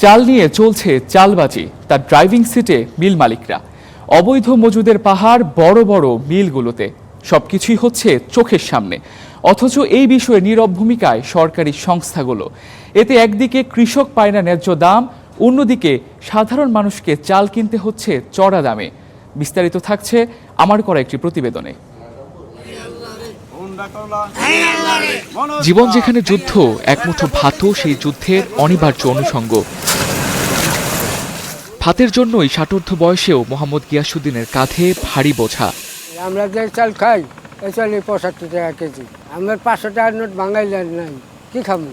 চাল নিয়ে চলছে চালবাজি, তার ড্রাইভিং সিটে মিল মালিকরা। অবৈধ মজুদের পাহাড় বড় বড় মিলগুলোতে, সবকিছুই হচ্ছে চোখের সামনে, অথচ এই বিষয়ে নীরব ভূমিকায় সরকারি সংস্থাগুলো। এতে একদিকে কৃষক পায় না ন্যায্য দাম, অন্যদিকে সাধারণ মানুষকে চাল কিনতে হচ্ছে চড়া দামে। বিস্তারিত থাকছে আমার করা একটি প্রতিবেদনে। জীবন যেখানে যুদ্ধ, একমুঠো ভাতও সেই যুদ্ধের অনিবার্য অনুষঙ্গ। ভাতের জন্যই ষাটোর্ধ্ব বয়সেও মোহাম্মদ গিয়াসউদ্দিনের কাঁধে ভারী বোঝা। আমরা যে চাল খাই এই চাল 75 টাকা কেজি, আমার 500 টাকার নোট বাঙালি নাই, কি খাবো?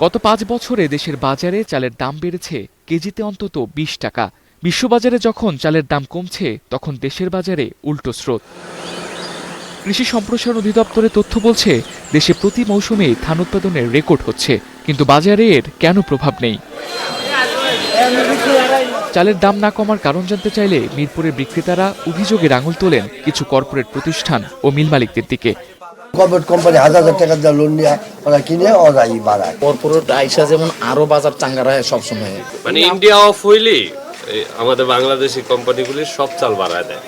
গত 5 বছরে দেশের বাজারে চালের দাম বেড়েছে কেজিতে অন্তত 20 টাকা। বিশ্ববাজারে যখন চালের দাম কমছে, তখন দেশের বাজারে উল্টো স্রোত। কৃষি সম্প্রসারণ অধিদপ্তরের তথ্য বলছে, দেশে প্রতি মৌসুমে ধান উৎপাদনের রেকর্ড হচ্ছে, কিন্তু বাজারে এর কেন প্রভাব নেই? চালের দাম না কমার কারণ জানতে চাইলে মিরপুরের বিক্রেতারা অভিযোগের আঙুল তোলেন কিছু কর্পোরেট প্রতিষ্ঠান ও মিল মালিকদের দিকে। কর্পোরেট কোম্পানি হাজার টাকা দিয়ে লোন নিয়ে ওরা কিনে ওরাই বাড়ায়। কর্পোরেট আইসা যেমন আরো বাজার চাঙ্গা রাখে সবসময়, মানে ইন্ডিয়া অফ হইলে আমাদের বাংলাদেশি কোম্পানিগুলি সব চাল বাড়ায় দেয়।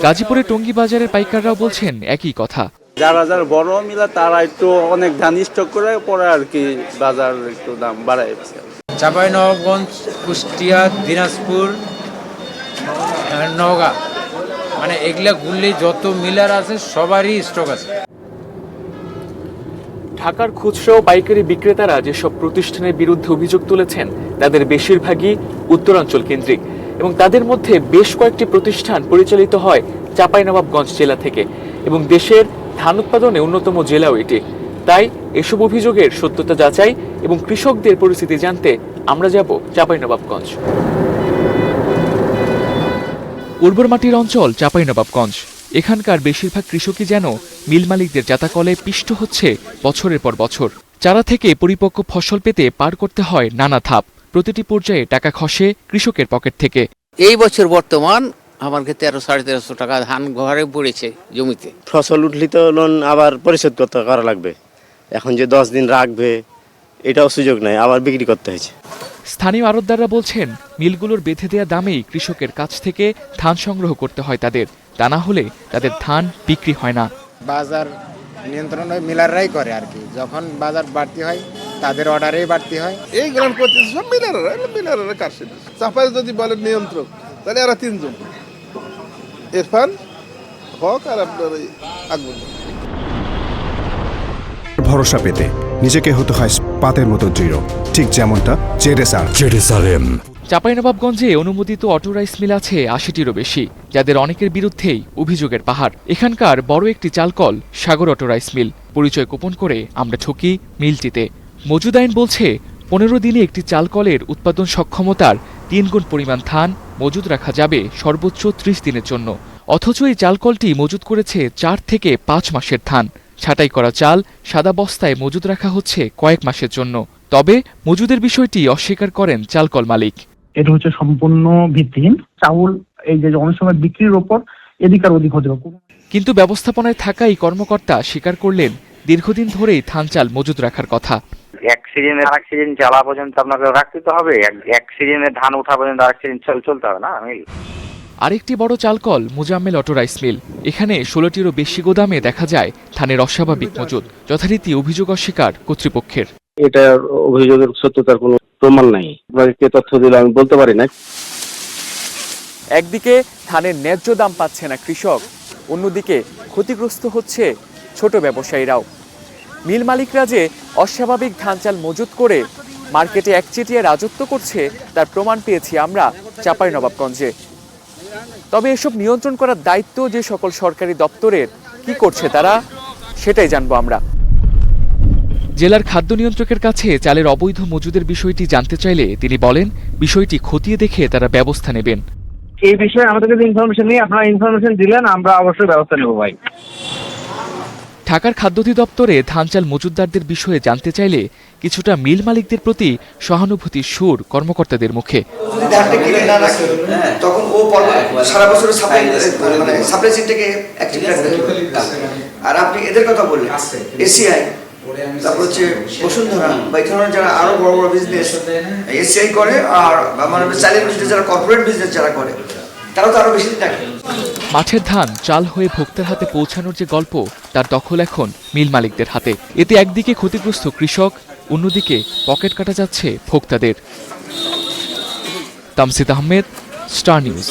গাজীপুরে টঙ্গী বাজারের পাইকাররাও বলছেন একই কথা। যারা যারা বড় মিলা তারা একটু অনেক ধান স্টক করে পরে আর কি বাজার একটু দাম বাড়ায়। চাঁপাইনবাবগঞ্জ, কুষ্টিয়া, দিনাজপুর, নওগাঁ, মানে এগুলা ঘুরলে যত মিলার আছে সবারই স্টক আছে। ঢাকার খুচরা ও পাইকারি বিক্রেতারা যেসব প্রতিষ্ঠানের বিরুদ্ধে অভিযোগ তুলেছেন, তাদের বেশিরভাগই উত্তরাঞ্চল কেন্দ্রিক, এবং তাদের মধ্যে বেশ কয়েকটি প্রতিষ্ঠান পরিচালিত হয় চাঁপাইনবাবগঞ্জ জেলা থেকে, এবং দেশের ধান উৎপাদনে অন্যতম জেলাও এটি। তাই এসব অভিযোগের সত্যতা যাচাই এবং কৃষকদের পরিস্থিতি জানতে আমরা যাব চাঁপাইনবাবগঞ্জ। উর্বর মাটির অঞ্চল চাঁপাইনবাবগঞ্জ। এখানকার বেশিরভাগ কৃষকই যেন মিল মালিকদের জাতাকলে পিষ্ট হচ্ছে বছরের পর বছর। চারা থেকে পরিপক্ক ফসল পেতে পার করতে হয় নানা ধাপ। প্রতিটি পর্যায়ে টাকা খসে কৃষকের পকেট থেকে। এই বছর বর্তমান আমার 1300-1350 টাকা ধান ঘরে পড়েছে জমিতে। ফসল উঠলি তো লোন আবার পরিশোধ করতে করা লাগবে, এখন যে 10 দিন রাখবে এটাও সুযোগ নাই, আবার বিক্রি করতে হয়েছে। স্থানীয় আড়তদাররা বলছেন, মিলগুলোর বেঁধে দেয়া দামেই কৃষকের কাছ থেকে ধান সংগ্রহ করতে হয় তাদের, তা না হলে তাদের ধান বিক্রি হয় না। বাজার নিয়ন্ত্রণ ওই মিলাররাই করে আর কি, যখন বাজার বাড়তি হয় তাদের অর্ডারেই বাড়তি হয়। এই গ্রাম প্রতি সব মিলারের কাছে চাপাই যদি বলে নিয়ন্ত্রক, তাহলে এরা 3 জন, ইরফান হক আর আপনার আকবর। ভরসা পেতে নিজেকে হতে হয় পাতের মতো দৃঢ়, ঠিক যেমনটা জেডএসআরএম। চাঁপাইনবাবগঞ্জে অনুমোদিত অটো রাইস মিল আছে 80টিরও বেশি, যাদের অনেকের বিরুদ্ধেই অভিযোগের পাহাড়। এখানকার বড় একটি চালকল সাগর অটো রাইস মিল। পরিচয় গোপন করে আমরা ঠকি মিলটিতে। মজুদ আইন বলছে 15 দিনে একটি চালকলের উৎপাদন সক্ষমতার 3 গুণ পরিমাণ ধান মজুদ রাখা যাবে সর্বোচ্চ 30 দিনের জন্য। অথচ এই চালকলটি মজুদ করেছে 4 থেকে 5 মাসের ধান। ছাঁটাই করা চাল সাদা বস্তায় মজুদ রাখা হচ্ছে কয়েক মাসের জন্য। তবে মজুদের বিষয়টি অস্বীকার করেন চালকল মালিক। এটা হচ্ছে সম্পূর্ণ ভিত্তিহীন। চাউল এই যে অনেক সময় বিক্রির ওপর এদিক আর ওদিক হতে পারে। কিন্তু ব্যবস্থাপনায় থাকা এই কর্মকর্তা স্বীকার করলেন, দীর্ঘদিন ধরেই ধান চাল মজুদ রাখার কথা। এক সিজনের আরেক সিজন চালা পর্যন্ত আপনাকে রাখতে তো হবে, এক সিজনের ধান ওঠা পর্যন্ত আরেক সিজন চলতে হবে না। আরেকটি বড় চালকল মুজাম্মেল অটো রাইস মিল। এখানে 16টিরও বেশি গোদামে দেখা যায় ধানের অস্বাভাবিক মজুদ। যথারীতি অভিযোগ অস্বীকার কর্তৃপক্ষের। এটার অভিযোগের সত্যতার কোনো প্রমাণ নাই, কে তথ্য দিলে আমি বলতে পারি না। একদিকে ধানের ন্যায্য দাম পাচ্ছে না কৃষক, অন্যদিকে ক্ষতিগ্রস্ত হচ্ছে ছোট ব্যবসায়ীরাও। মিল মালিকরা যে অস্বাভাবিক ধান চাল মজুত করে মার্কেটে একচেটিয়া রাজত্ব করছে, তার প্রমাণ পেয়েছি আমরা চাঁপাইনবাবগঞ্জে। তবে এসব নিয়ন্ত্রণ করার দায়িত্ব যে সকল সরকারি দপ্তরের, কি করছে তারা, সেটাই জানবো আমরা। জেলার খাদ্য নিয়ন্ত্রকের কাছে চালের অবৈধ মজুদের বিষয়টি জানতে চাইলে তিনি বলেন, বিষয়টি খতিয়ে দেখে তারা ব্যবস্থা নেবেন। এই বিষয়ে আমাদের কাছে ইনফরমেশন নেই, আপনারা ইনফরমেশন দিলেন, আমরা অবশ্যই ব্যবস্থা নেব ভাই। ঢাকার খাদ্য অধিদপ্তরে ধান চাল মজুতদারদের বিষয়ে জানতে চাইলে কিছুটা মিল মালিকদের প্রতি সহানুভূতির সুর কর্মকর্তাদের মুখে। তখন ও সারা বছর সাপ্লাই চেইনটাকে অ্যাক্টিভ রাখবে। আর আপনি এদের কথা বললেন, এসিআই তারপর হচ্ছে বসুন্ধরা বা এই ধরনের যারা আরো বড় বড় বিজনেস এসিআই করে, আর মানে চালের বিজনেস যারা কর্পোরেট বিজনেস যারা করে তারাও তো আরো বেশি দিন থাকে। মাঠের ধান চাল হয়ে ভোক্তার হাতে পৌঁছানোর যে গল্প, তার দখল এখন মিল মালিকদের হাতে। এতে একদিকে ক্ষতিগ্রস্ত কৃষক, অন্যদিকে পকেট কাটা যাচ্ছে ভোক্তাদের। Tamsid Ahmed, star news.